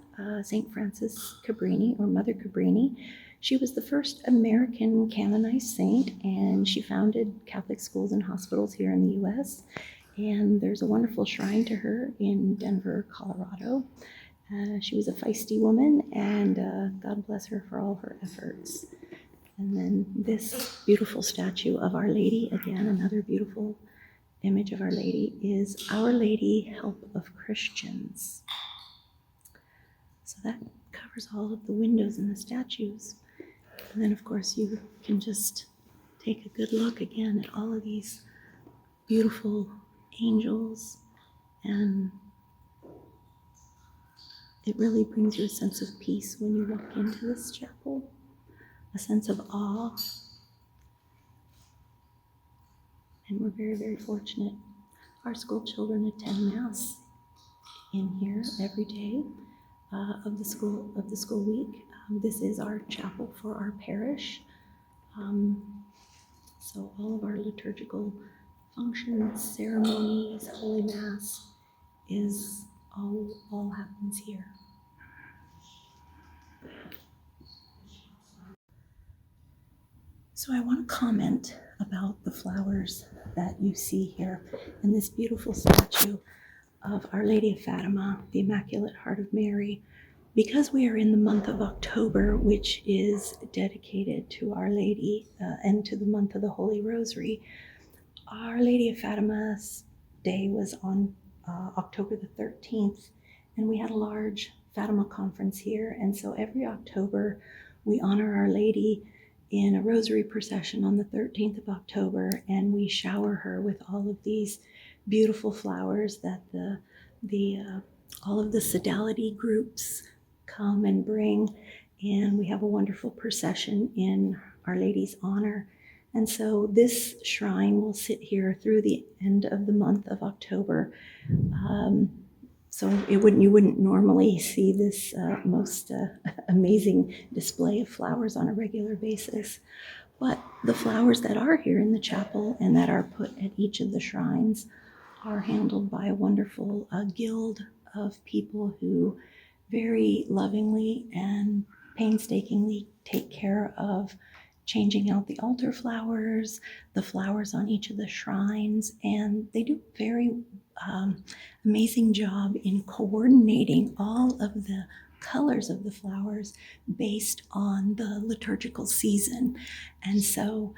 St. Frances Cabrini, or Mother Cabrini. She was the first American canonized saint, and she founded Catholic schools and hospitals here in the U.S., and there's a wonderful shrine to her in Denver, Colorado. She was a feisty woman, and God bless her for all her efforts. And then this beautiful statue of Our Lady, again, another beautiful image of Our Lady, is Our Lady, Help of Christians. So that covers all of the windows in the statues. And then, of course, you can just take a good look again at all of these beautiful angels, and it really brings you a sense of peace when you walk into this chapel, a sense of awe. And we're very, very fortunate. Our school children attend Mass in here every day of the school week. This is our chapel for our parish. So all of our liturgical functions, ceremonies, Holy Mass is all happens here. So I want to comment about the flowers that you see here and this beautiful statue of Our Lady of Fatima, the Immaculate Heart of Mary. Because we are in the month of October, which is dedicated to Our Lady and to the month of the Holy Rosary, Our Lady of Fatima's day was on October the 13th, and we had a large Fatima conference here. And so every October, we honor Our Lady in a rosary procession on the 13th of October, and we shower her with all of these beautiful flowers that all of the sodality groups come and bring, and we have a wonderful procession in Our Lady's honor. And so this shrine will sit here through the end of the month of October. So you wouldn't normally see this most amazing display of flowers on a regular basis. But the flowers that are here in the chapel and that are put at each of the shrines are handled by a wonderful guild of people who very lovingly and painstakingly take care of changing out the altar flowers, the flowers on each of the shrines, and they do a very amazing job in coordinating all of the colors of the flowers based on the liturgical season. And so,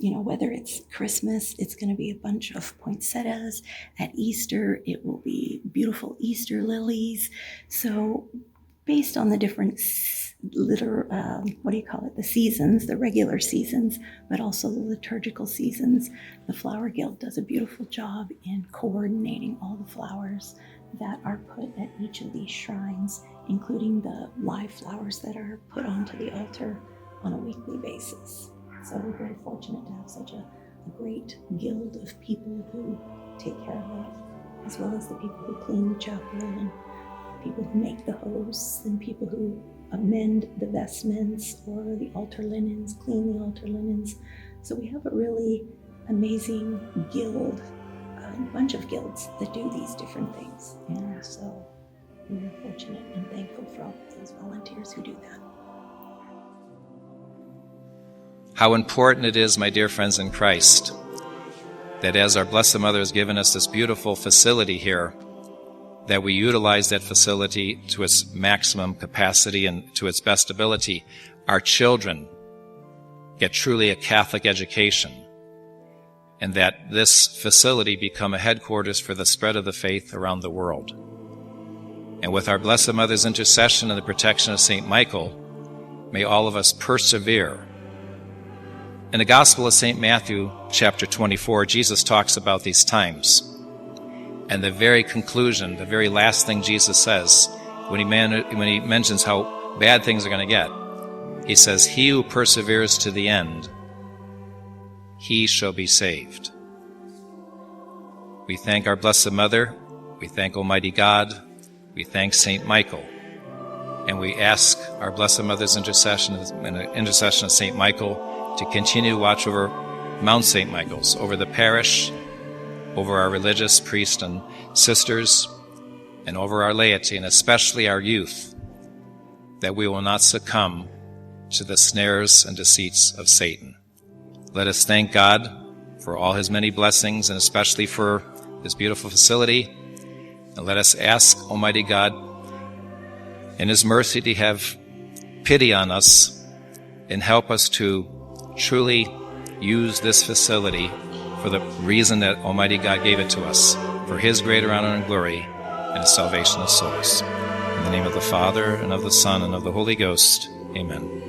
whether it's Christmas, it's going to be a bunch of poinsettias. At Easter, it will be beautiful Easter lilies. So based on the different the seasons, the regular seasons, but also the liturgical seasons, the Flower Guild does a beautiful job in coordinating all the flowers that are put at each of these shrines, including the live flowers that are put onto the altar on a weekly basis. So we're very fortunate to have such a great guild of people who take care of it, as well as the people who clean the chapel and people who make the hosts and people who amend the vestments or the altar linens, clean the altar linens. So we have a really amazing guild, a bunch of guilds that do these different things. And so we're fortunate and thankful for all of those volunteers who do that. How important it is, my dear friends in Christ, that as our Blessed Mother has given us this beautiful facility here, that we utilize that facility to its maximum capacity and to its best ability. Our children get truly a Catholic education, and that this facility become a headquarters for the spread of the faith around the world. And with our Blessed Mother's intercession and the protection of St. Michael, may all of us persevere. In the Gospel of St. Matthew, chapter 24, Jesus talks about these times. And the very conclusion, the very last thing Jesus says, when he mentions how bad things are going to get, he says, "He who perseveres to the end, he shall be saved." We thank our Blessed Mother, we thank Almighty God, we thank St. Michael, and we ask our Blessed Mother's intercession and the intercession of St. Michael to continue to watch over Mount St. Michael's, over the parish, over our religious priests and sisters, and over our laity, and especially our youth, that we will not succumb to the snares and deceits of Satan. Let us thank God for all his many blessings, and especially for this beautiful facility, and let us ask Almighty God in his mercy to have pity on us and help us to truly use this facility for the reason that Almighty God gave it to us, for his greater honor and glory and the salvation of souls. In the name of the Father, and of the Son, and of the Holy Ghost. Amen.